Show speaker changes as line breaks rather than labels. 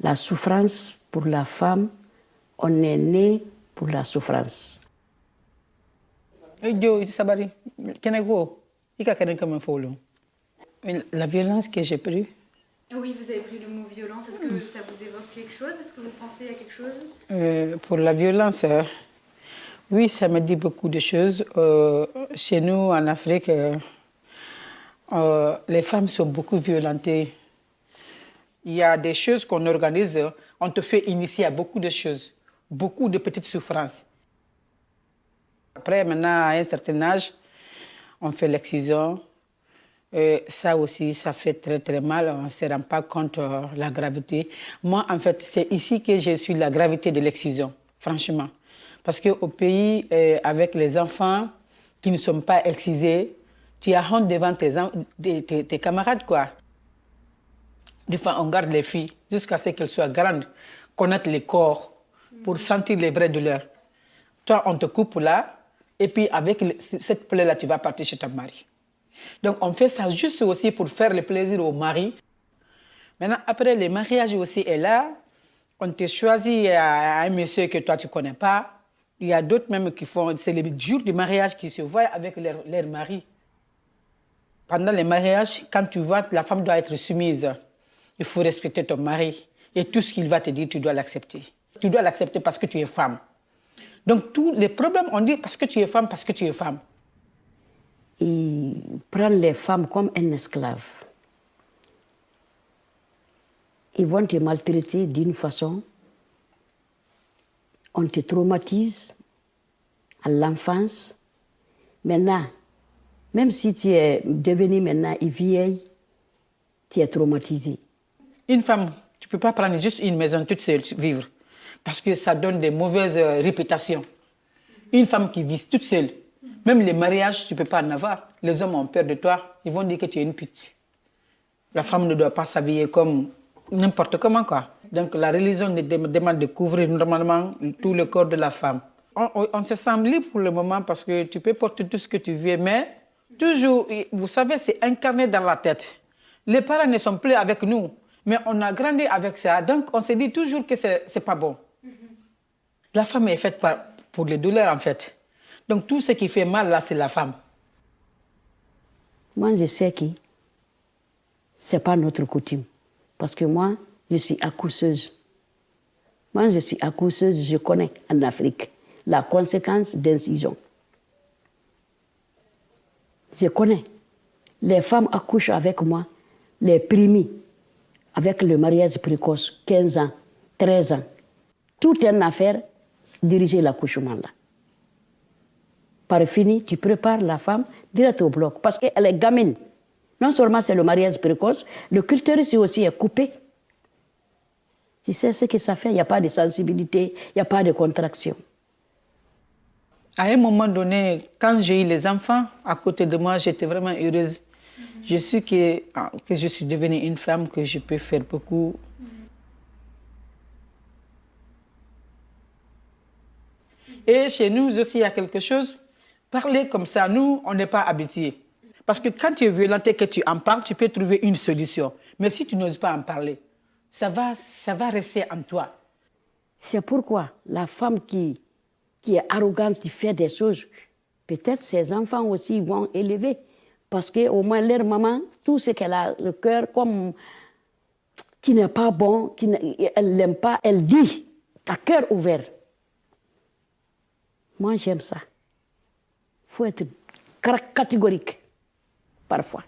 La souffrance pour la femme, on est né pour la souffrance.
La violence que j'ai prise.
Oui, vous avez pris le mot violence. Est-ce que ça vous évoque quelque chose? Est-ce que vous pensez à quelque chose?
Pour la violence, oui, ça me dit beaucoup de choses. Chez nous, en Afrique, les femmes sont beaucoup violentées. Il y a des choses qu'on organise, on te fait initier à beaucoup de choses, beaucoup de petites souffrances. Après, maintenant, à un certain âge, on fait l'excision. Ça aussi, ça fait très très mal, on ne se rend pas compte de la gravité. Moi, en fait, c'est ici que je suis la gravité de l'excision, franchement. Parce qu'au pays, avec les enfants qui ne sont pas excisés, tu as honte devant tes camarades, quoi. Des fois, on garde les filles jusqu'à ce qu'elles soient grandes, connaître les corps, pour sentir les vraies douleurs. Toi, on te coupe là, et puis avec cette plaie-là, tu vas partir chez ton mari. Donc, on fait ça juste aussi pour faire le plaisir au mari. Maintenant, après, le mariage aussi est là. On te choisit à un monsieur que toi, tu ne connais pas. Il y a d'autres même qui font... C'est le jour du mariage qui se voient avec leur mari. Pendant le mariage, quand tu vois, la femme doit être soumise. Il faut respecter ton mari. Et tout ce qu'il va te dire, tu dois l'accepter. Tu dois l'accepter parce que tu es femme. Donc, tous les problèmes, on dit parce que tu es femme, parce que tu es femme.
Ils prennent les femmes comme un esclave. Ils vont te maltraiter d'une façon. On te traumatise à l'enfance. Maintenant, même si tu es devenu maintenant vieille, tu es traumatisé.
Une femme, tu ne peux pas prendre juste une maison toute seule, vivre. Parce que ça donne des mauvaises réputations. Une femme qui vit toute seule, même les mariages, tu ne peux pas en avoir. Les hommes ont peur de toi. Ils vont dire que tu es une pute. La femme ne doit pas s'habiller comme n'importe comment, quoi. Donc la religion demande de couvrir normalement tout le corps de la femme. On se sent libre pour le moment parce que tu peux porter tout ce que tu veux, mais toujours, vous savez, c'est incarné dans la tête. Les parents ne sont plus avec nous, mais on a grandi avec ça. Donc on se dit toujours que ce n'est pas bon. La femme est faite pour les douleurs, en fait. Donc tout ce qui fait mal, là, c'est la femme.
Moi, je sais que ce n'est pas notre coutume. Parce que moi, je suis accoucheuse. Moi, je suis accoucheuse, je connais en Afrique la conséquence d'incision. Je connais. Les femmes accouchent avec moi, les primies, avec le mariage précoce, 15 ans, 13 ans. Tout est une affaire, diriger l'accouchement là. Par fini, tu prépares la femme direct au bloc parce qu'elle est gamine. Non seulement c'est le mariage précoce, le clitoris aussi est coupé. Tu sais ce que ça fait? Il n'y a pas de sensibilité, il n'y a pas de contraction.
À un moment donné, quand j'ai eu les enfants à côté de moi, j'étais vraiment heureuse. Je sais que je suis devenue une femme, que je peux faire beaucoup. Et chez nous aussi, il y a quelque chose. Parler comme ça, nous, on n'est pas habitués. Parce que quand tu es violenté, que tu en parles, tu peux trouver une solution. Mais si tu n'oses pas en parler, ça va rester en toi.
C'est pourquoi la femme qui est arrogante, qui fait des choses, peut-être ses enfants aussi vont élever. Parce qu'au moins leur maman, tout ce qu'elle a, le cœur comme qui n'est pas bon, elle n'aime pas, elle dit à cœur ouvert. Moi, j'aime ça. Il faut être catégorique, parfois.